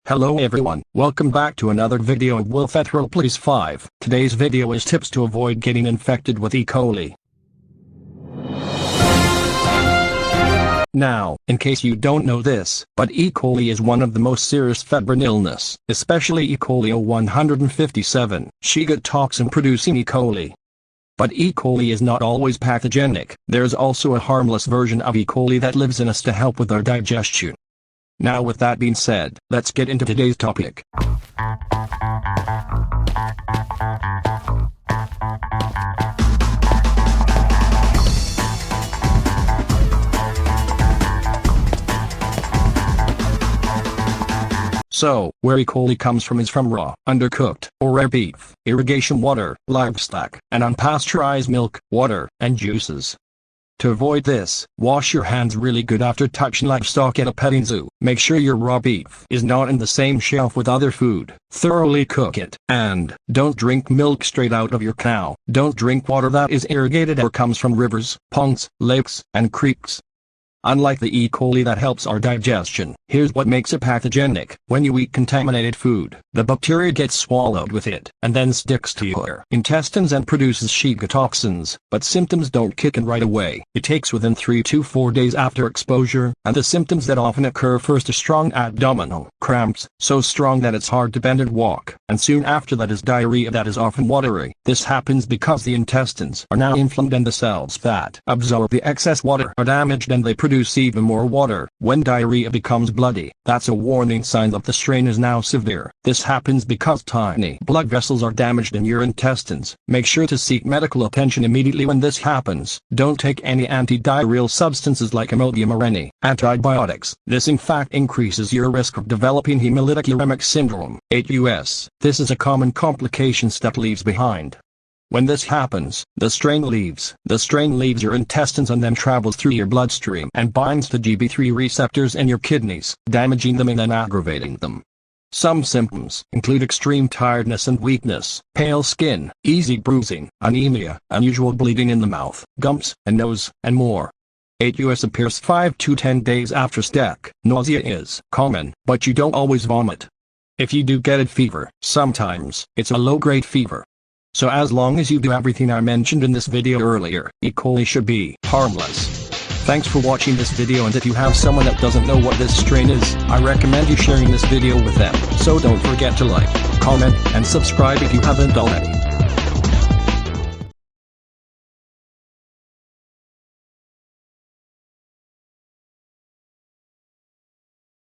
Hello everyone, welcome back to another video of Wolf Ethyl Please 5. Today's video is tips to avoid getting infected with E. coli. Now, in case you don't know this, but E. coli is one of the most serious febrile illness, especially E. coli 157, Shiga toxin producing E. coli. But E. coli is not always pathogenic. There's also a harmless version of E. coli that lives in us to help with our digestion. Now with that being said, let's get into today's topic. So, where E. coli comes from is from raw, undercooked, or rare beef, irrigation water, livestock, and unpasteurized milk, water, and juices. To avoid this, wash your hands really good after touching livestock at a petting zoo. Make sure your raw beef is not in the same shelf with other food. Thoroughly cook it. And, don't drink milk straight out of your cow. Don't drink water that is irrigated or comes from rivers, ponds, lakes, and creeks. Unlike the E. coli that helps our digestion, here's what makes it pathogenic. When you eat contaminated food, the bacteria gets swallowed with it, and then sticks to your intestines and produces Shiga toxins. But symptoms don't kick in right away. It takes within 3 to 4 days after exposure, and the symptoms that often occur first are strong abdominal cramps, so strong that it's hard to bend and walk, and soon after that is diarrhea that is often watery. This happens because the intestines are now inflamed and the cells that absorb the excess water are damaged and they produce even more water. When diarrhea becomes bloody, that's a warning sign that the strain is now severe. This happens because tiny blood vessels are damaged in your intestines. Make sure to seek medical attention immediately when this happens. Don't take any antidiarrheal substances like Imodium or any antibiotics. This in fact increases your risk of developing hemolytic uremic syndrome, HUS. This is a common complication that leaves behind. When this happens, the strain leaves your intestines and then travels through your bloodstream and binds to GB3 receptors in your kidneys, damaging them and then aggravating them. Some symptoms include extreme tiredness and weakness, pale skin, easy bruising, anemia, unusual bleeding in the mouth, gums, and nose, and more. HUS appears 5 to 10 days after STEC. Nausea is common, but you don't always vomit. If you do get a fever, sometimes it's a low-grade fever. So as long as you do everything I mentioned in this video earlier, E. coli should be harmless. Thanks for watching this video, and if you have someone that doesn't know what this strain is, I recommend you sharing this video with them. So don't forget to like, comment, and subscribe if you haven't already.